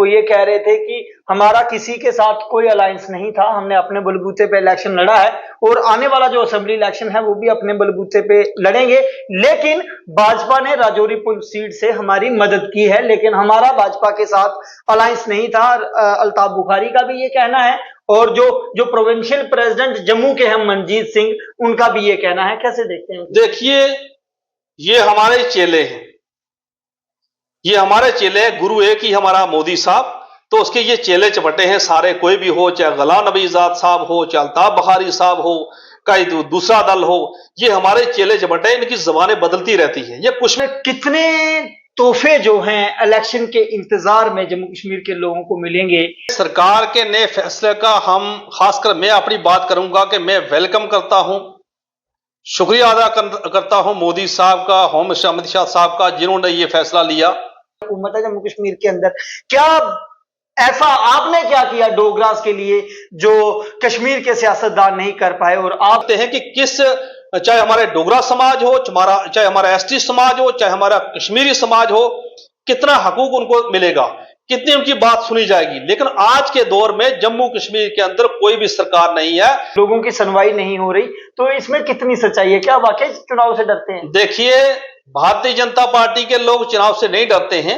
वो ये कह रहे थे कि हमारा किसी के साथ कोई अलायंस नहीं था, हमने अपने बलबूते पे इलेक्शन लड़ा है और आने वाला जो असेंबली इलेक्शन है वो भी अपने बलबूते पे लड़ेंगे। लेकिन भाजपा ने राजौरी पुल सीट से हमारी मदद की है, लेकिन हमारा भाजपा के साथ अलायंस नहीं था। अल्ताफ बुखारी का भी ये कहना है और जो प्रोविंशियल प्रेसिडेंट जम्मू के हैं मनजीत सिंह, उनका भी ये कहना है। कैसे देखते हैं? देखिए, ये हमारे चेले हैं, ये हमारे चेले हैं। गुरु एक ही हमारा मोदी साहब, तो उसके ये चेले चपटे हैं सारे, कोई भी हो, चाहे गुलाम नबी आजाद साहब हो, चाहे अल्ताफ बुखारी साहब हो, कहीं दूसरा दल हो, ये हमारे चेले चपटे हैं। इनकी जबानें बदलती रहती हैं। ये कुछ कितने तोहफे जो हैं इलेक्शन के इंतजार में जम्मू कश्मीर के लोगों को मिलेंगे? सरकार के नए फैसले का हम खासकर मैं अपनी बात करूंगा कि मैं वेलकम करता हूं, शुक्रिया अदा करता हूं मोदी साहब का, होम मिनिस्टर अमित शाह साहब का, जिन्होंने ये फैसला लिया। हुकूमत है जम्मू कश्मीर के अंदर, क्या ऐसा आपने क्या किया डोगरास के लिए जो कश्मीर के सियासतदान नहीं कर पाए? और आप देखते हैं कि किस, चाहे हमारे डोगरा समाज हो, चाहे हमारा एसटी समाज हो, चाहे हमारा कश्मीरी समाज हो, कितना हकूक उनको मिलेगा, कितनी उनकी बात सुनी जाएगी। लेकिन आज के दौर में जम्मू कश्मीर के अंदर कोई भी सरकार नहीं है, लोगों की सुनवाई नहीं हो रही, तो इसमें कितनी सच्चाई है? क्या वाकई चुनाव से डरते हैं? देखिए, भारतीय जनता पार्टी के लोग चुनाव से नहीं डरते हैं।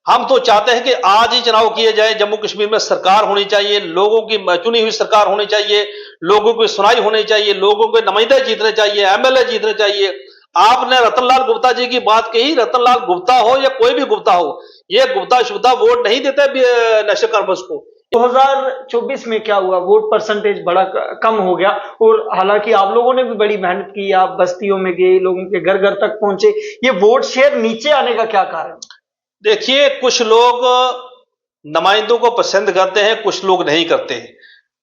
हम तो चाहते हैं कि आज ही चुनाव किए जाए, जम्मू कश्मीर में सरकार होनी चाहिए, लोगों की चुनी हुई सरकार होनी चाहिए, लोगों की सुनाई होनी चाहिए, लोगों के नुमाइंदे जीतने चाहिए, एमएलए जीतने चाहिए। आपने रतनलाल गुप्ता जी की बात कही, रतनलाल गुप्ता हो या कोई भी गुप्ता हो, ये गुप्ता शुप्ता वोट नहीं देते नेशनल कॉन्फ्रेंस को। 2024 में क्या हुआ? वोट परसेंटेज बड़ा कम हो गया, और हालांकि आप लोगों ने भी बड़ी मेहनत की, आप बस्तियों में गए, लोगों के घर घर तक पहुंचे, ये वोट शेयर नीचे आने का क्या कारण? देखिए, कुछ लोग नुमाइंदों को पसंद करते हैं, कुछ लोग नहीं करते हैं।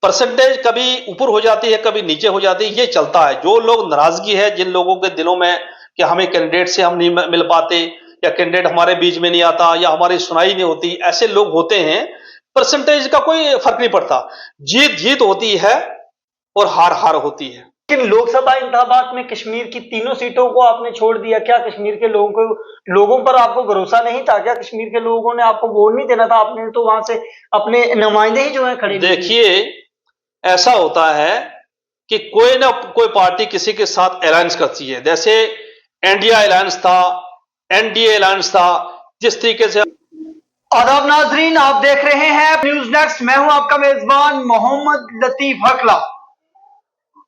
परसेंटेज कभी ऊपर हो जाती है, कभी नीचे हो जाती है, ये चलता है। जो लोग नाराजगी है जिन लोगों के दिलों में कि हमें कैंडिडेट से हम नहीं मिल पाते, या कैंडिडेट हमारे बीच में नहीं आता, या हमारी सुनाई नहीं होती, ऐसे लोग होते हैं। परसेंटेज का कोई फर्क नहीं पड़ता, जीत जीत होती है और हार हार होती है। लेकिन लोकसभा इंतखाबात में कश्मीर की तीनों सीटों को आपने छोड़ दिया। क्या कश्मीर के लोगों पर आपको भरोसा नहीं था? क्या कश्मीर के लोगों ने आपको वोट नहीं देना था? आपने तो वहां से अपने नुमाइंदे ही जो है खड़े। देखिए, ऐसा होता है कि कोई ना कोई पार्टी किसी के साथ अलायंस करती है, जैसे इंडिया अलायंस था, एनडीए अलायंस था, जिस तरीके से। आदाब नाजरीन, आप देख रहे हैं न्यूज नेक्स्ट। मैं हूं आपका मेजबान मोहम्मद लतीफ हकला।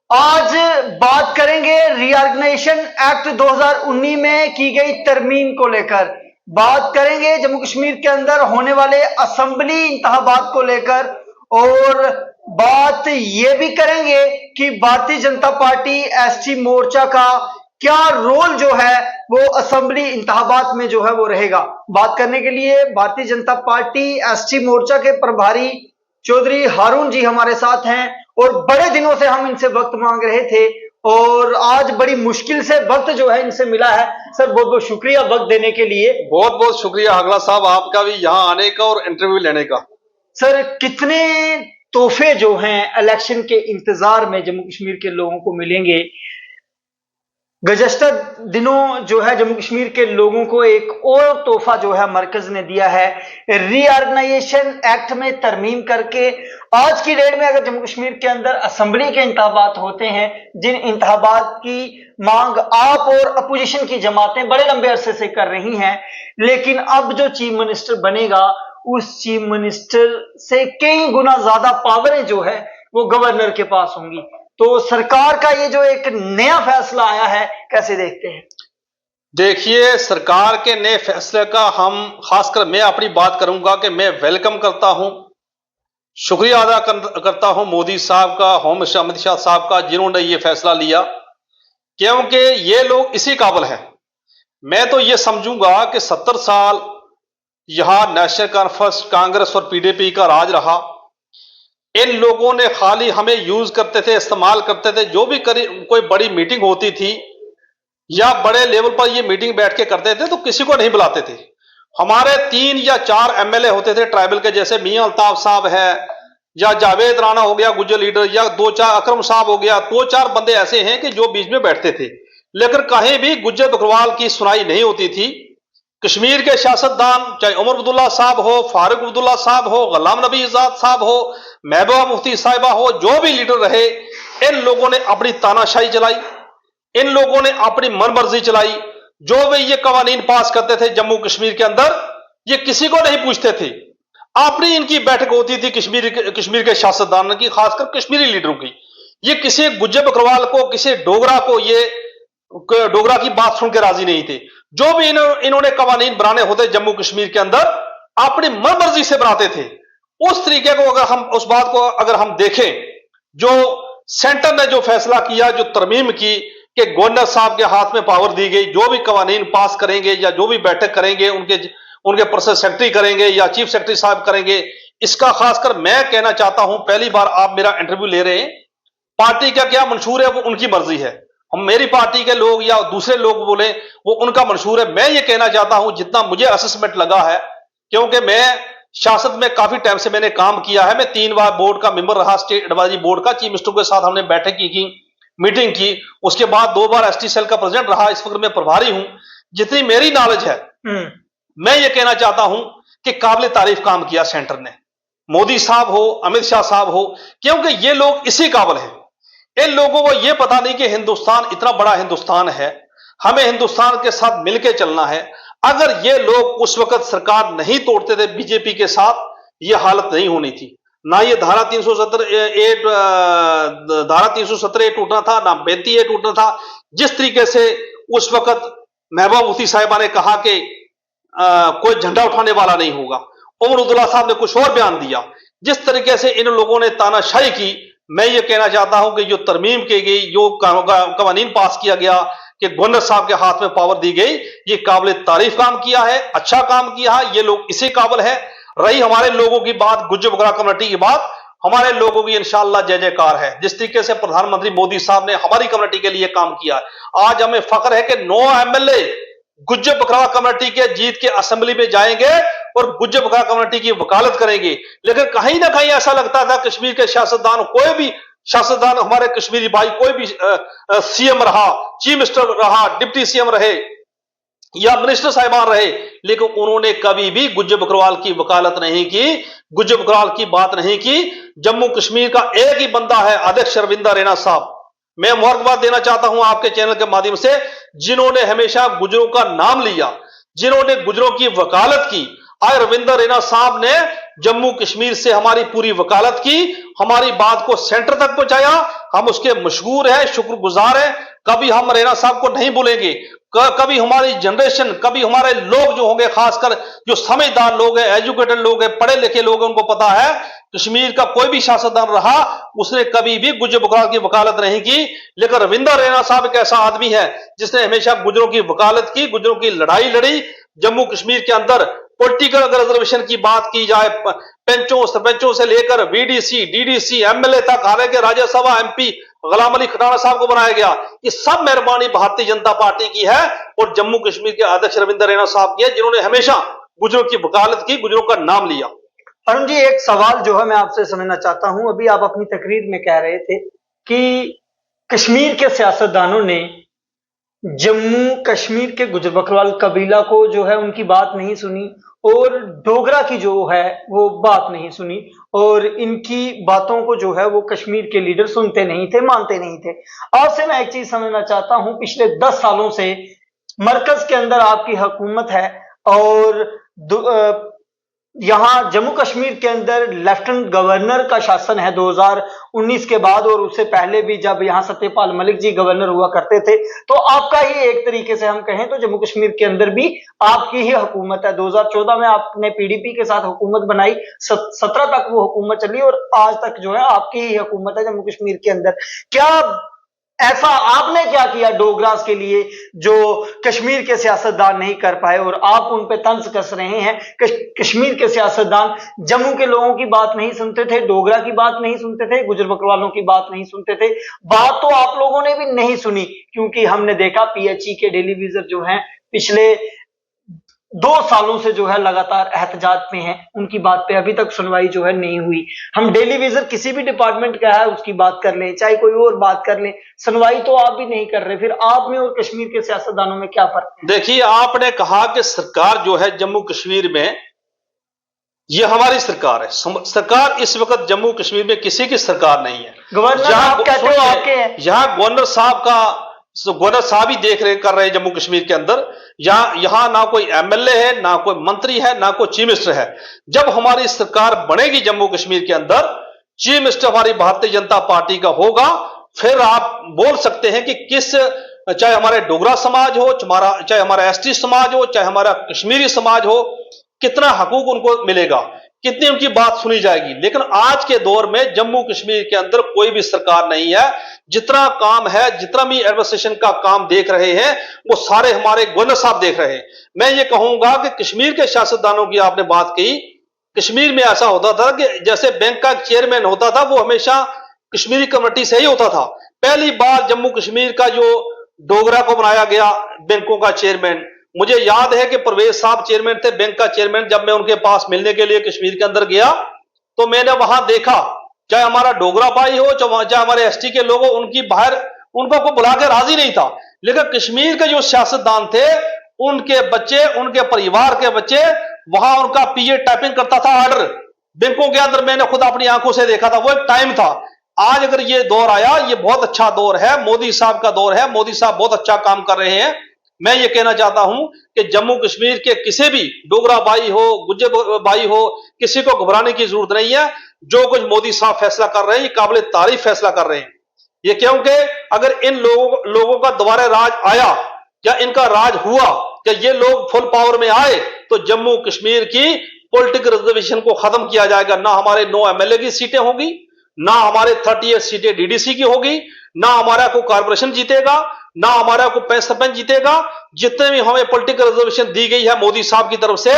आज बात करेंगे रीऑर्गेनाइजेशन एक्ट 2019 में की गई तरमीम को लेकर। बात करेंगे जम्मू कश्मीर के अंदर होने वाले असेंबली इंतखाबात को लेकर, और बात यह भी करेंगे कि भारतीय जनता पार्टी एसटी मोर्चा का क्या रोल जो है वो असेंबली इंतखाबात में जो है वो रहेगा। बात करने के लिए भारतीय जनता पार्टी एसटी मोर्चा के प्रभारी चौधरी हारून जी हमारे साथ हैं, और बड़े दिनों से हम इनसे वक्त मांग रहे थे और आज बड़ी मुश्किल से वक्त जो है इनसे मिला है। सर, बहुत बहुत शुक्रिया वक्त देने के लिए। बहुत बहुत शुक्रिया हगला साहब आपका भी यहाँ आने का और इंटरव्यू लेने का। सर, कितने तोहफे जो हैं इलेक्शन के इंतजार में जम्मू कश्मीर के लोगों को मिलेंगे? गुज़श्ता दिनों जो है जम्मू कश्मीर के लोगों को एक और तोहफा जो है मरकज ने दिया है, रीऑर्गेनाइजेशन एक्ट में तरमीम करके। आज की डेट में अगर जम्मू कश्मीर के अंदर असेंबली के इंतखाबात होते हैं, जिन इंतखाबात की मांग आप और अपोजिशन की जमातें बड़े लंबे अरसे से कर रही हैं, लेकिन अब जो चीफ मिनिस्टर बनेगा उस चीफ मिनिस्टर से कई गुना ज्यादा पावरें जो है वो गवर्नर के पास होंगी। तो सरकार का ये जो एक नया फैसला आया है, कैसे देखते हैं? देखिए, सरकार के नए फैसले का हम खासकर मैं अपनी बात करूंगा कि मैं वेलकम करता हूं, शुक्रिया अदा करता हूं मोदी साहब का, होम मिनिस्टर अमित शाह साहब का, जिन्होंने ये फैसला लिया, क्योंकि ये लोग इसी काबिल हैं। मैं तो ये समझूंगा कि 70 साल यहां नेशनल कॉन्फ्रेंस, कांग्रेस और पीडीपी का राज रहा। इन लोगों ने खाली हमें यूज करते थे, इस्तेमाल करते थे। जो भी कोई बड़ी मीटिंग होती थी या बड़े लेवल पर ये मीटिंग बैठ के करते थे तो किसी को नहीं बुलाते थे। हमारे 3 या 4 एमएलए होते थे ट्राइबल के, जैसे मियां अल्ताफ साहब है, या जावेद राणा हो गया गुज्जर लीडर, या 2-4 अकरम साहब हो गया, 2-4 बंदे ऐसे हैं कि जो बीच में बैठते थे। लेकिन कहीं भी गुज्जर बकरवाल की सुनाई नहीं होती थी, कश्मीर के सियासतदान, चाहे उमर अब्दुल्ला साहब हो, फारूक अब्दुल्ला साहब हो, गुलाम नबी आजाद साहब हो, महबूबा मुफ्ती साहिबा हो, जो भी लीडर रहे, इन लोगों ने अपनी तानाशाही चलाई, इन लोगों ने अपनी मनमर्जी चलाई। जो वे ये कवानीन पास करते थे जम्मू कश्मीर के अंदर, ये किसी को नहीं पूछते थे। अपनी इनकी बैठक होती थी कश्मीर के सियासतदान की, खासकर कश्मीरी लीडरों की। ये किसी गुज्जर बकरवाल को, किसी डोगरा को, ये डोगरा की बात सुन के राजी नहीं थे। जो भी इन्होंने कवानीन बनाने होते जम्मू कश्मीर के अंदर, अपनी मनमर्जी से बनाते थे। उस तरीके को अगर हम, उस बात को अगर हम देखें, जो सेंटर ने जो फैसला किया, जो तरमीम की कि गवर्नर साहब के हाथ में पावर दी गई, जो भी कवानीन पास करेंगे या जो भी बैठक करेंगे, उनके प्रोसेस सेक्रेटरी करेंगे या चीफ सेक्रेटरी साहब करेंगे, इसका खासकर मैं कहना चाहता हूं, पहली बार आप मेरा इंटरव्यू ले रहे हैं, पार्टी का क्या मंशूर है वो उनकी मर्जी है। हम, मेरी पार्टी के लोग या दूसरे लोग बोले वो उनका मंशूर है। मैं ये कहना चाहता हूं, जितना मुझे असेसमेंट लगा है, क्योंकि मैं सियासत में काफी टाइम से मैंने काम किया है, मैं 3 बार बोर्ड का मेंबर रहा, स्टेट एडवाइजरी बोर्ड का। चीफ मिनिस्टर के साथ हमने बैठक की, मीटिंग की, उसके बाद 2 बार एसटी सेल का प्रेसिडेंट रहा, इस वक्त मैं प्रभारी हूं। जितनी मेरी नॉलेज है, मैं ये कहना चाहता हूं कि काबिल तारीफ काम किया सेंटर ने, मोदी साहब हो, अमित शाह साहब हो, क्योंकि ये लोग इसी काबिल हैं। इन लोगों को यह पता नहीं कि हिंदुस्तान इतना बड़ा हिंदुस्तान है, हमें हिंदुस्तान के साथ मिलकर चलना है। अगर ये लोग उस वक्त सरकार नहीं तोड़ते थे बीजेपी के साथ, यह हालत नहीं होनी थी। ना ये धारा 317 टूटना था, ना 32 टूटना था। जिस तरीके से उस वक्त महबूबा मुफ्ती साहिबा ने कहा कि कोई झंडा उठाने वाला नहीं होगा, उमर अब्दुल्ला साहब ने कुछ और बयान दिया। जिस तरीके से इन लोगों ने तानाशाही की, मैं ये कहना चाहता हूं कि जो तरमीम की गई, जो कवानीन पास किया गया कि गवर्नर साहब के हाथ में पावर दी गई, ये काबिल तारीफ काम किया है, अच्छा काम किया है, ये लोग इसी काबिल है। रही हमारे लोगों की बात, गुज्जर बकरा कम्युनिटी की बात, हमारे लोगों की इंशाअल्लाह जय जयकार है। जिस तरीके से प्रधानमंत्री मोदी साहब ने हमारी कम्युनिटी के लिए काम किया है, आज हमें फख्र है कि 9 एमएलए गुज्जर बकरा कम्युनिटी के जीत के असेंबली में जाएंगे और गुज्जर बकरा कम्युनिटी की वकालत करेंगे। लेकिन कहीं ना कहीं ऐसा लगता था कश्मीर के सियासतदान, कोई भी सियासतदान, हमारे कश्मीरी भाई, कोई भी सीएम रहा, चीफ मिनिस्टर रहा, डिप्टी सीएम रहे या मिनिस्टर साहिबान रहे, लेकिन उन्होंने कभी भी गुज्जर बकरवाल की वकालत नहीं की, गुज्जर बकरवाल की बात नहीं की। जम्मू कश्मीर का एक ही बंदा है, अध्यक्ष रविंदर रैना साहब। मैं मुबारकबाद देना चाहता हूं आपके चैनल के माध्यम से, जिन्होंने हमेशा गुजरों का नाम लिया, जिन्होंने गुजरों की वकालत की। आज रविंदर रैना साहब ने जम्मू कश्मीर से हमारी पूरी वकालत की, हमारी बात को सेंटर तक पहुंचाया। हम उसके मशहूर हैं, शुक्रगुजार हैं। कभी हम रैना साहब को नहीं भूलेंगे। कभी हमारी जनरेशन, कभी हमारे लोग जो होंगे, खासकर जो समझदार लोग हैं, एजुकेटेड लोग हैं, पढ़े लिखे लोग हैं, उनको पता है कश्मीर का कोई भी सियासतदान रहा, उसने कभी भी गुज्जर बकरा की वकालत नहीं की। लेकिन रविंदर रैना साहब एक ऐसा आदमी है जिसने हमेशा गुजरों की वकालत की, गुजरों की लड़ाई लड़ी। जम्मू कश्मीर के अंदर पॉलिटिकल अगर रिजर्वेशन की बात की जाए, पंचों सरपंचों से लेकर वीडीसी, डीडीसी, एमएलए तक, हालांकि राज्यसभा एमपी गुलाम अली खटाना साहब को बनाया गया, ये सब मेहरबानी भारतीय जनता पार्टी की है और जम्मू कश्मीर के अध्यक्ष रविंदर रैना साहब की है, जिन्होंने हमेशा गुजरों की वकालत की, गुजरों का नाम लिया। अरुण जी, एक सवाल जो है मैं आपसे समझना चाहता हूं। अभी आप अपनी तकरीर में कह रहे थे कि कश्मीर के सियासतदानों ने जम्मू कश्मीर के गुजर बकरवाल कबीला को जो है उनकी बात नहीं सुनी और डोगरा की जो है वो बात नहीं सुनी, और इनकी बातों को जो है वो कश्मीर के लीडर सुनते नहीं थे, मानते नहीं थे। आपसे मैं एक चीज समझना चाहता हूं, पिछले 10 सालों से मरकज के अंदर आपकी हुकूमत है और यहाँ जम्मू कश्मीर के अंदर लेफ्टिनेंट गवर्नर का शासन है 2019 के बाद, और उससे पहले भी जब यहाँ सत्यपाल मलिक जी गवर्नर हुआ करते थे, तो आपका ही एक तरीके से हम कहें तो जम्मू कश्मीर के अंदर भी आपकी ही हुकूमत है। 2014 में आपने पीडीपी के साथ हुकूमत बनाई, 17 तक वो हुकूमत चली और आज तक जो है आपकी ही हुकूमत है जम्मू कश्मीर के अंदर। क्या ऐसा आपने क्या किया डोगरास के लिए जो कश्मीर के सियासतदान नहीं कर पाए, और आप उन पे तंज कस रहे हैं? कश्मीर के सियासतदान जम्मू के लोगों की बात नहीं सुनते थे, डोगरा की बात नहीं सुनते थे, गुजर बकरवालों की बात नहीं सुनते थे। बात तो आप लोगों ने भी नहीं सुनी, क्योंकि हमने देखा पीएचई के टेलीविजन जो हैं पिछले 2 सालों से जो है लगातार एहतजाज में हैं, उनकी बात पे अभी तक सुनवाई जो है नहीं हुई। हम डेली वेजर किसी भी डिपार्टमेंट का है उसकी बात कर लें, चाहे कोई और बात कर लें, सुनवाई तो आप भी नहीं कर रहे। फिर आप में और कश्मीर के सियासतदानों में क्या फर्क है? देखिए, आपने कहा कि सरकार जो है जम्मू कश्मीर में, ये हमारी सरकार है। सरकार इस वक्त जम्मू कश्मीर में किसी की सरकार नहीं है। गवर्नर आप कहते हो आपके हैं। यहाँ गवर्नर साहब ही देख रहे कर रहे हैं जम्मू कश्मीर के अंदर। यहाँ ना कोई एमएलए है, ना कोई मंत्री है, ना कोई चीफ मिनिस्टर है। जब हमारी सरकार बनेगी जम्मू कश्मीर के अंदर, चीफ मिनिस्टर हमारी भारतीय जनता पार्टी का होगा, फिर आप बोल सकते हैं कि चाहे हमारे डोगरा समाज हो, चाहे हमारा एसटी समाज हो, चाहे हमारा कश्मीरी समाज हो, कितना हकूक उनको मिलेगा, कितनी उनकी बात सुनी जाएगी। लेकिन आज के दौर में जम्मू कश्मीर के अंदर कोई भी सरकार नहीं है। जितना काम है, जितना भी एडमिनिस्ट्रेशन का काम देख रहे हैं, वो सारे हमारे गवर्नर साहब देख रहे हैं। मैं ये कहूंगा कि कश्मीर के सियासतदानों की आपने बात की, कश्मीर में ऐसा होता था कि जैसे बैंक का चेयरमैन होता था वो हमेशा कश्मीरी कम्युनिटी से ही होता था। पहली बार जम्मू कश्मीर का जो डोगरा को बनाया गया बैंकों का चेयरमैन, मुझे याद है कि परवेज साहब चेयरमैन थे, बैंक का चेयरमैन। जब मैं उनके पास मिलने के लिए कश्मीर के अंदर गया तो मैंने वहां देखा, चाहे हमारा डोगरा भाई हो, चाहे हमारे एसटी के लोग हो, उनकी बाहर उनको को बुला के राजी नहीं था। लेकिन कश्मीर के जो सियासतदान थे, उनके बच्चे, उनके परिवार के बच्चे, वहां उनका पीए टाइपिंग करता था ऑर्डर बैंकों के अंदर। मैंने खुद अपनी आंखों से देखा था, वो एक टाइम था। आज अगर ये दौर आया, ये बहुत अच्छा दौर है, मोदी साहब का दौर है। मोदी साहब बहुत अच्छा काम कर रहे हैं। मैं ये कहना चाहता हूं कि जम्मू कश्मीर के किसी भी डोगरा भाई हो, गुज्जर भाई हो, किसी को घबराने की जरूरत नहीं है। जो कुछ मोदी साहब फैसला कर रहे हैं, ये काबिल तारीफ फैसला कर रहे हैं। ये क्योंकि अगर इन लोगों का दोबारा राज आया या इनका राज हुआ, कि ये लोग फुल पावर में आए, तो जम्मू कश्मीर की पॉलिटिकल रिजर्वेशन को खत्म किया जाएगा। ना हमारे 9 एमएलए की सीटें होगी, ना हमारे 38 सीटें डीडीसी की होगी, ना हमारा कोई कारपोरेशन जीतेगा, ना हमारा कोई सरपंच जीतेगा। जितने भी हमें पॉलिटिकल रिजर्वेशन दी गई है मोदी साहब की तरफ से,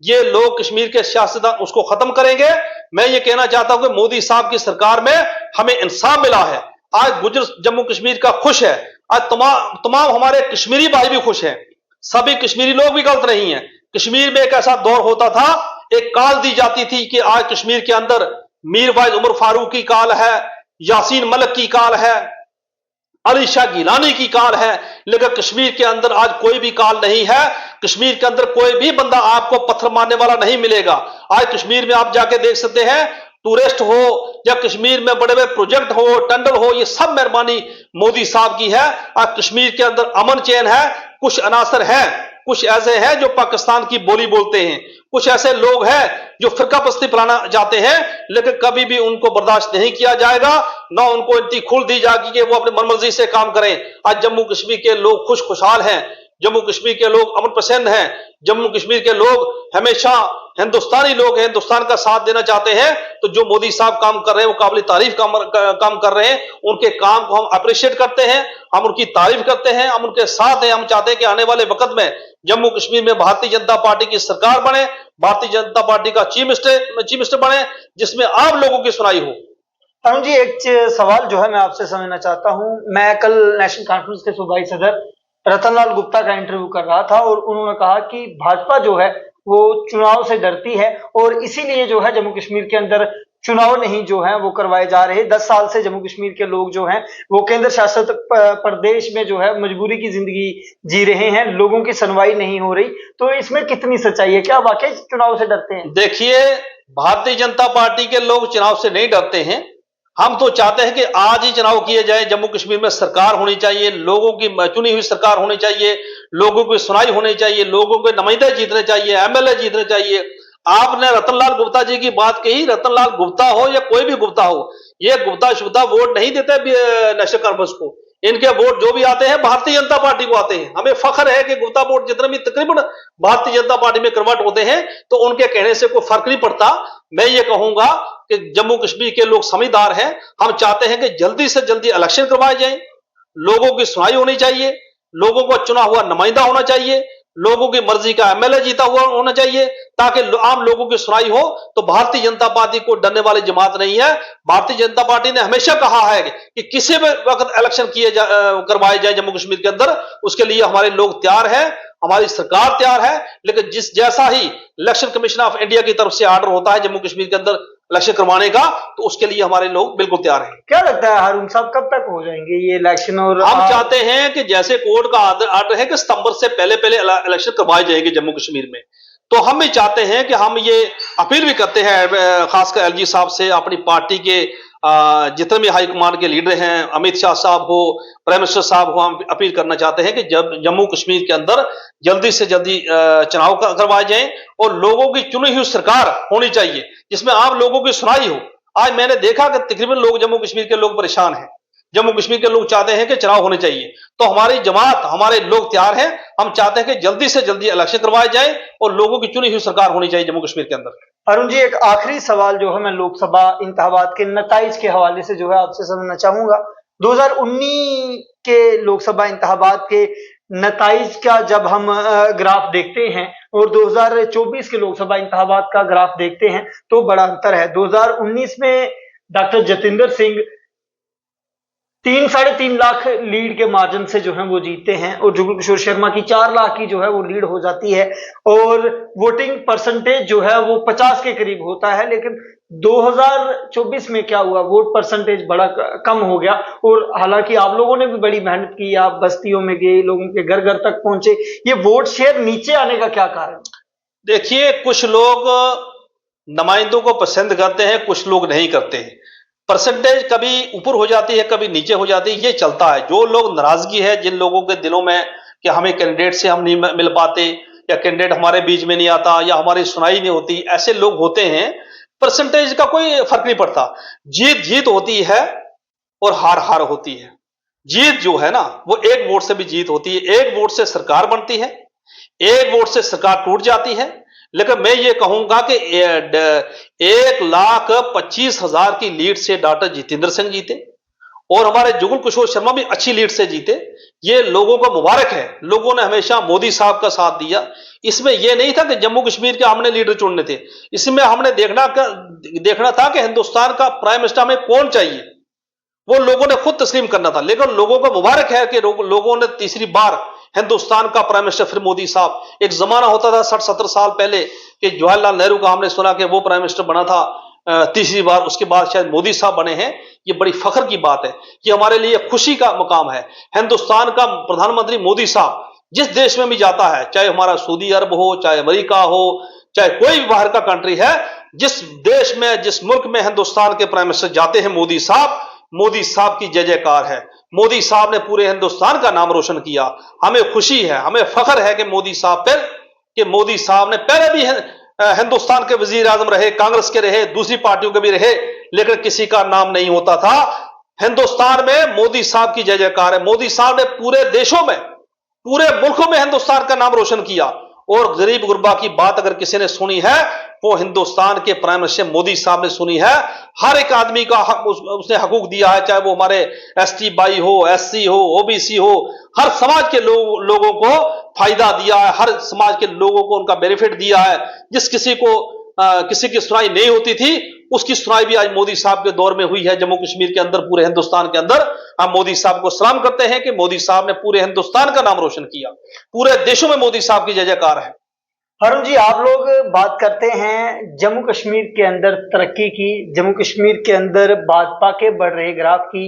ये लोग कश्मीर के सियासतदान उसको खत्म करेंगे। मैं ये कहना चाहता हूं कि मोदी साहब की सरकार में हमें इंसाफ मिला है। आज गुजर जम्मू कश्मीर का खुश है। आज तमाम हमारे कश्मीरी भाई भी खुश हैं। सभी कश्मीरी लोग भी गलत नहीं है। कश्मीर में एक ऐसा दौर होता था, एक काल दी जाती थी कि आज कश्मीर के अंदर मीर वाइज उमर फारूक की काल है, यासीन मलिक की काल है, अली शाह गिलानी की काल है। लेकिन कश्मीर के अंदर आज कोई भी काल नहीं है। कश्मीर के अंदर कोई भी बंदा आपको पत्थर मारने वाला नहीं मिलेगा। आज कश्मीर में आप जाके देख सकते हैं, टूरिस्ट हो या कश्मीर में बड़े बड़े प्रोजेक्ट हो, टंडल हो, ये सब मेहरबानी मोदी साहब की है। आज कश्मीर के अंदर अमन चैन है। कुछ अनासर हैं, कुछ ऐसे हैं जो पाकिस्तान की बोली बोलते हैं, कुछ ऐसे लोग हैं जो फिरकापरस्ती फैलाना चाहते हैं, लेकिन कभी भी उनको बर्दाश्त नहीं किया जाएगा, ना उनको इतनी खुल दी जाएगी कि वो अपनी मनमर्जी से काम करें। आज जम्मू कश्मीर के लोग खुशहाल हैं, जम्मू कश्मीर के लोग अमन पसंद हैं, जम्मू कश्मीर के लोग हमेशा हिंदुस्तानी लोग हैं, हिंदुस्तान का साथ देना चाहते हैं। तो जो मोदी साहब काम कर रहे हैं वो काबिल तारीफ काम कर रहे हैं। उनके काम को हम अप्रिशिएट करते हैं, हम उनकी तारीफ करते हैं, हम उनके साथ हैं। हम चाहते हैं कि आने वाले वक्त में जम्मू कश्मीर में भारतीय जनता पार्टी की सरकार बने, भारतीय जनता पार्टी का चीफ मिनिस्टर बने, जिसमें आम लोगों की सुनाई हो। अरुण जी, एक सवाल जो है मैं आपसे समझना चाहता हूं। मैं कल नेशनल कॉन्फ्रेंस के सूबाई सदर रतनलाल गुप्ता का इंटरव्यू कर रहा था और उन्होंने कहा कि भाजपा जो है वो चुनाव से डरती है और इसीलिए जो है जम्मू कश्मीर के अंदर चुनाव नहीं जो है वो करवाए जा रहे। 10 साल से जम्मू कश्मीर के लोग जो हैं वो केंद्र शासित प्रदेश में जो है मजबूरी की जिंदगी जी रहे हैं, लोगों की सुनवाई नहीं हो रही। तो इसमें कितनी सच्चाई है? क्या वाकई चुनाव से डरते हैं? देखिए, भारतीय जनता पार्टी के लोग चुनाव से नहीं डरते हैं। हम तो चाहते हैं कि आज ही चुनाव किए जाए, जम्मू कश्मीर में सरकार होनी चाहिए, लोगों की चुनी हुई सरकार होनी चाहिए, लोगों की सुनाई होनी चाहिए, लोगों के नुमाइंदे जीतने चाहिए, एमएलए जीतने चाहिए। आपने रतनलाल गुप्ता जी की बात कही, रतनलाल गुप्ता हो या कोई भी गुप्ता हो, ये गुप्ता शुप्ता वोट नहीं देते नेशनल कॉन्फ्रेंस को। इनके वोट जो भी आते हैं भारतीय जनता पार्टी को आते हैं। हमें फख्र है कि गुप्ता वोट जितने भी तकरीबन भारतीय जनता पार्टी में कन्वर्ट होते हैं, तो उनके कहने से कोई फर्क नहीं पड़ता। मैं ये कहूंगा कि जम्मू कश्मीर के लोग समझदार हैं। हम चाहते हैं कि जल्दी से जल्दी इलेक्शन करवाए जाए, लोगों की सुनाई होनी चाहिए, लोगों को चुना हुआ नुमाइंदा होना चाहिए, लोगों की मर्जी का एमएलए जीता हुआ होना चाहिए, ताकि आम लोगों की सुनाई हो। तो भारतीय जनता पार्टी को डरने वाली जमात नहीं है। भारतीय जनता पार्टी ने हमेशा कहा है कि किसी भी वक्त इलेक्शन करवाए जाए जम्मू कश्मीर के अंदर, उसके लिए हमारे लोग तैयार हैं। हमारी सरकार तैयार है, लेकिन जिस जैसा ही इलेक्शन कमीशन ऑफ इंडिया की तरफ से ऑर्डर होता है जम्मू कश्मीर के अंदर इलेक्शन करवाने का, तो उसके लिए हमारे लोग बिल्कुल तैयार हैं। क्या लगता है हारून साहब, कब तक हो जाएंगे ये इलेक्शन? और हम चाहते हैं कि जैसे कोर्ट का ऑर्डर है कि सितंबर से पहले पहले इलेक्शन करवाए जाएंगे जम्मू कश्मीर में, तो हम भी चाहते हैं कि हम ये अपील भी करते हैं खासकर एलजी साहब से, अपनी पार्टी के जितने भी हाईकमान के लीडर हैं, अमित शाह साहब हो, प्राइम मिनिस्टर साहब हो, हम अपील करना चाहते हैं कि जब जम्मू कश्मीर के अंदर जल्दी से जल्दी चुनाव करवाए जाएं और लोगों की चुनी हुई सरकार होनी चाहिए जिसमें आम लोगों की सुनाई हो। आज मैंने देखा कि तकरीबन लोग जम्मू कश्मीर के लोग परेशान हैं, जम्मू कश्मीर के लोग चाहते हैं कि चुनाव होने चाहिए, तो हमारी जमात, हमारे लोग तैयार हैं। हम चाहते हैं कि जल्दी से जल्दी इलेक्शन करवाए जाए और लोगों की चुनी हुई सरकार होनी चाहिए जम्मू कश्मीर के अंदर। अरुण जी, एक आखिरी सवाल जो है मैं लोकसभा इंतखाबात के नताइज के हवाले से जो है आपसे समझना चाहूंगा। 2019 के लोकसभा इंतखाबात के नताइज का जब हम ग्राफ देखते हैं और 2024 के लोकसभा इंतखाबात का ग्राफ देखते हैं तो बड़ा अंतर है। 2019 में डॉक्टर जतिंदर सिंह 3-3.5 लाख लीड के मार्जिन से जो है वो जीतते हैं और जुगल किशोर शर्मा की 4 लाख की जो है वो लीड हो जाती है और वोटिंग परसेंटेज जो है वो 50 के करीब होता है। लेकिन 2024 में क्या हुआ, वोट परसेंटेज बड़ा कम हो गया। और हालांकि आप लोगों ने भी बड़ी मेहनत की, आप बस्तियों में गए, लोगों के घर घर तक पहुंचे, ये वोट शेयर नीचे आने का क्या कारण? देखिए, कुछ लोग नुमाइंदों को पसंद करते हैं, कुछ लोग नहीं करते हैं। परसेंटेज कभी ऊपर हो जाती है, कभी नीचे हो जाती है, ये चलता है। जो लोग नाराजगी है जिन लोगों के दिलों में कि हमें कैंडिडेट से हम नहीं मिल पाते, या कैंडिडेट हमारे बीच में नहीं आता, या हमारी सुनाई नहीं होती, ऐसे लोग होते हैं। परसेंटेज का कोई फर्क नहीं पड़ता। जीत जीत होती है और हार हार होती है। जीत जो है ना वो एक वोट से भी जीत होती है, एक वोट से सरकार बनती है, एक वोट से सरकार टूट जाती है। लेकिन मैं ये कहूंगा कि 1,25,000 की लीड से डॉक्टर जितेंद्र सिंह जीते और हमारे जुगल किशोर शर्मा भी अच्छी लीड से जीते। ये लोगों को मुबारक है। लोगों ने हमेशा मोदी साहब का साथ दिया। इसमें यह नहीं था कि जम्मू कश्मीर के हमने लीडर चुनने थे, इसमें हमने देखना था कि हिंदुस्तान का प्राइम मिनिस्टर हमें कौन चाहिए, वो लोगों ने खुद तस्लीम करना था। लेकिन लोगों को मुबारक है कि लोगों ने तीसरी बार हिंदुस्तान का प्राइम मिनिस्टर फिर मोदी साहब। एक जमाना होता था 60-70 साल पहले कि जवाहरलाल नेहरू का हमने सुना कि वो प्राइम मिनिस्टर बना था तीसरी बार, उसके बाद शायद मोदी साहब बने हैं। ये बड़ी फख्र की बात है, ये हमारे लिए खुशी का मुकाम है। हिंदुस्तान का प्रधानमंत्री मोदी साहब जिस देश में भी जाता है, चाहे हमारा सऊदी अरब हो, चाहे अमेरिका हो, चाहे कोई भी बाहर का कंट्री है, जिस देश में, जिस मुल्क में हिंदुस्तान के प्राइम मिनिस्टर जाते हैं, मोदी साहब की जय जयकार है। मोदी साहब ने पूरे हिंदुस्तान का नाम रोशन किया। हमें खुशी है, हमें फख्र है कि मोदी साहब ने पहले भी हिंदुस्तान के वजीर आजम रहे, कांग्रेस के रहे, दूसरी पार्टियों के भी रहे, लेकिन किसी का नाम नहीं होता था। हिंदुस्तान में मोदी साहब की जय जयकार है। मोदी साहब ने पूरे देशों में, पूरे मुल्कों में हिंदुस्तान का नाम रोशन किया। और गरीब गुरबा की बात अगर किसी ने सुनी है, वो हिंदुस्तान के प्राइम मिनिस्टर मोदी साहब ने सुनी है। हर एक आदमी का हक उसने हकूक दिया है, चाहे वो हमारे एसटी भाई हो, एससी हो, ओबीसी हो, हर समाज के लोगों को फायदा दिया है, हर समाज के लोगों को उनका बेनिफिट दिया है। जिस किसी को किसी की सुनाई नहीं होती थी, उसकी सुनाई भी आज मोदी साहब के दौर में हुई है जम्मू कश्मीर के अंदर, पूरे हिंदुस्तान के अंदर। हम मोदी साहब को सलाम करते हैं कि मोदी साहब ने पूरे हिंदुस्तान का नाम रोशन किया। पूरे देशों में मोदी साहब की जय जयकार है। अरुण जी, आप लोग बात करते हैं जम्मू कश्मीर के अंदर तरक्की की, जम्मू कश्मीर के अंदर भाजपा के बढ़ रहे ग्राफ की।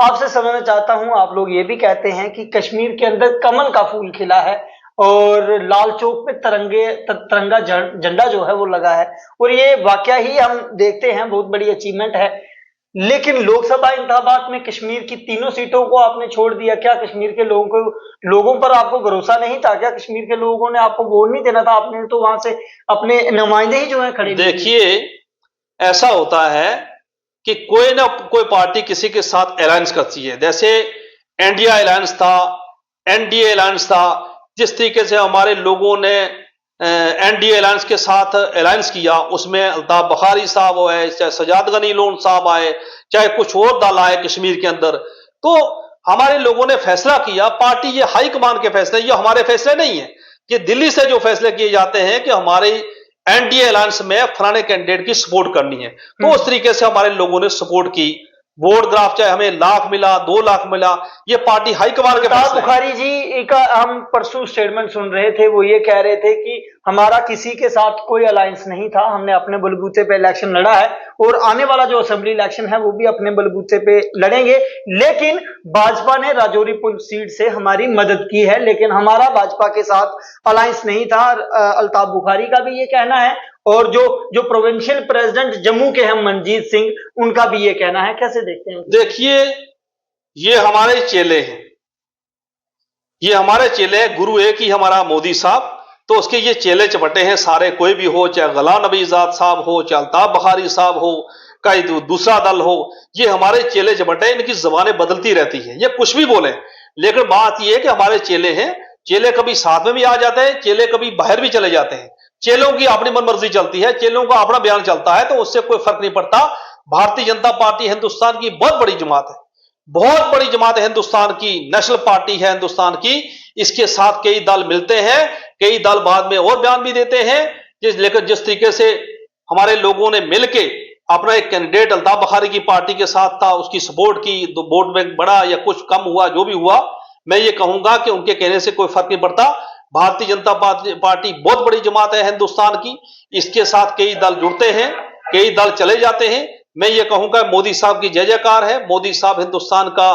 आपसे समझना चाहता हूं, आप लोग ये भी कहते हैं कि कश्मीर के अंदर कमल का फूल खिला है और लाल चौक पे तिरंगा झंडा जो है वो लगा है, और ये वाकया ही हम देखते हैं बहुत बड़ी अचीवमेंट है। लेकिन लोकसभा इंतखाबात में कश्मीर की तीनों सीटों को आपने छोड़ दिया। क्या कश्मीर के लोगों पर आपको भरोसा नहीं था? क्या कश्मीर के लोगों ने आपको वोट नहीं देना था? आपने तो वहां से अपने नुमाइंदे ही जो है खड़े। देखिए, ऐसा होता है कि कोई ना कोई पार्टी किसी के साथ अलायंस करती है। जैसे इंडिया अलायंस था, एनडीए अलायंस था। जिस तरीके से हमारे लोगों ने एनडीए अलायंस के साथ अलायंस किया, उसमें अल्ताफ बुखारी साहब आए, चाहे सजाद गनी लोन साहब आए, चाहे कुछ और दल आए कश्मीर के अंदर, तो हमारे लोगों ने फैसला किया। पार्टी, ये हाई कमान के फैसले, ये हमारे फैसले नहीं है कि दिल्ली से जो फैसले किए जाते हैं कि हमारी एनडीए अलायंस में फलाने कैंडिडेट की सपोर्ट करनी है, तो उस तरीके से हमारे लोगों ने सपोर्ट की। वोट ग्राफ चाहे हमें लाख मिला 2 लाख मिला, ये पार्टी हाईकमान के अल्ताफ फैसले हैं। बुखारी जी का हम परसों स्टेटमेंट सुन रहे थे, वो ये कह रहे थे कि हमारा किसी के साथ कोई अलायंस नहीं था, हमने अपने बलबूते पे इलेक्शन लड़ा है और आने वाला जो असेंबली इलेक्शन है वो भी अपने बलबूते पे लड़ेंगे, लेकिन भाजपा ने राजौरी पुल सीट से हमारी मदद की है, लेकिन हमारा भाजपा के साथ अलायंस नहीं था। अल्ताफ बुखारी का भी ये कहना है और जो जो प्रोविंशियल प्रेसिडेंट जम्मू के हैं मनजीत सिंह, उनका भी ये कहना है। कैसे देखते हैं? देखिए, ये हमारे चेले हैं, ये हमारे चेले हैं, गुरु एक ही हमारा मोदी साहब, तो उसके ये चेले चपटे हैं सारे, कोई भी हो, चाहे गुलाम नबी आजाद साहब हो, चाहे अल्ताफ बुखारी साहब हो, कहीं दूसरा दल हो, ये हमारे चेले चपटे हैं, इनकी जबानें बदलती रहती हैं, ये कुछ भी बोले, लेकिन बात ये है कि हमारे चेले हैं, चेले कभी साथ में भी आ जाते हैं, चेले कभी बाहर भी चले जाते हैं, चेलों की अपनी मनमर्जी चलती है, चेलों का अपना बयान चलता है, तो उससे कोई फर्क नहीं पड़ता। भारतीय जनता पार्टी हिंदुस्तान की बहुत बड़ी जमात है, बहुत बड़ी जमात है हिंदुस्तान की, नेशनल पार्टी है हिंदुस्तान की, इसके साथ कई दल मिलते हैं, कई दल बाद में और बयान भी देते हैं, लेकिन जिस तरीके से हमारे लोगों ने मिलके अपना एक कैंडिडेट अल्ताफ बुखारी की पार्टी के साथ था, उसकी सपोर्ट की, तो वोट बैंक बढ़ा या कुछ कम हुआ, जो भी हुआ, मैं ये कहूंगा कि उनके कहने से कोई फर्क नहीं पड़ता। भारतीय जनता पार्टी बहुत बड़ी जमात है हिंदुस्तान की, इसके साथ कई दल जुड़ते हैं, कई दल चले जाते हैं। मैं ये कहूंगा मोदी साहब की जय जयकार है, मोदी साहब हिंदुस्तान का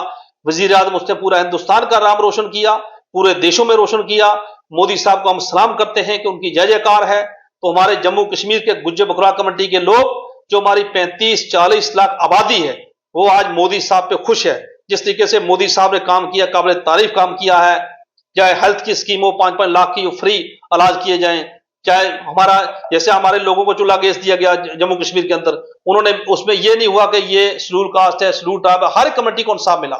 वजीर आजम, उसने पूरा हिंदुस्तान का नाम रोशन किया, पूरे देशों में रोशन किया। मोदी साहब को हम सलाम करते हैं कि उनकी जय जयकार है। तो हमारे जम्मू कश्मीर के गुज्जर बकरवाल कमेटी के लोग, जो हमारी 35-40 लाख आबादी है, वो आज मोदी साहब पे खुश है। जिस तरीके से मोदी साहब ने काम किया, काबिल तारीफ काम किया है, चाहे हेल्थ की स्कीम हो, 5-5 लाख की फ्री इलाज किए जाएं, चाहे हमारा जैसे हमारे लोगों को चूल्हा गैस दिया गया जम्मू कश्मीर के अंदर, उन्होंने उसमें यह नहीं हुआ कि ये शेड्यूल कास्ट है, शेड्यूल ट्राइब है, हर कमेटी को इंसाफ मिला।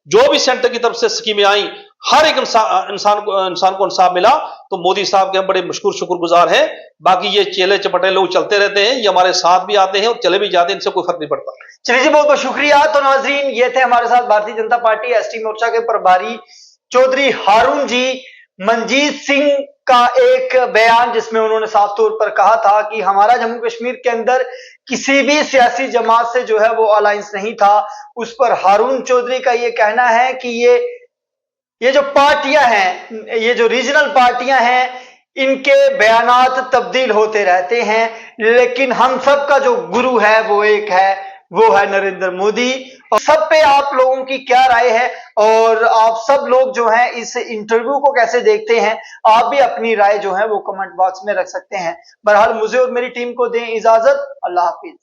जो भी सेंटर की तरफ से स्कीमें आई, हर एक इंसान को इंसाफ मिला। तो मोदी साहब के हम बड़े मशहूर शुक्रगुजार हैं। बाकी ये चेले चपटे लोग चलते रहते हैं, ये हमारे साथ भी आते हैं और चले भी जाते हैं, इनसे कोई फर्क नहीं पड़ता। चलिए जी, बहुत बहुत शुक्रिया। तो नाजरीन, ये थे हमारे साथ भारतीय जनता पार्टी एसटी मोर्चा के प्रभारी चौधरी हारून जी। मनजीत सिंह का एक बयान जिसमें उन्होंने साफ तौर पर कहा था कि हमारा जम्मू कश्मीर के अंदर किसी भी सियासी जमात से जो है वो अलायंस नहीं था, उस पर हारून चौधरी का ये कहना है कि ये जो पार्टियां हैं, ये जो रीजनल पार्टियां हैं, इनके बयानात तब्दील होते रहते हैं, लेकिन हम सब का जो गुरु है वो एक है, वो है नरेंद्र मोदी। और सब पे आप लोगों की क्या राय है और आप सब लोग जो हैं इस इंटरव्यू को कैसे देखते हैं, आप भी अपनी राय जो है वो कमेंट बॉक्स में रख सकते हैं। बहरहाल मुझे और मेरी टीम को दें इजाजत। अल्लाह हाफिज।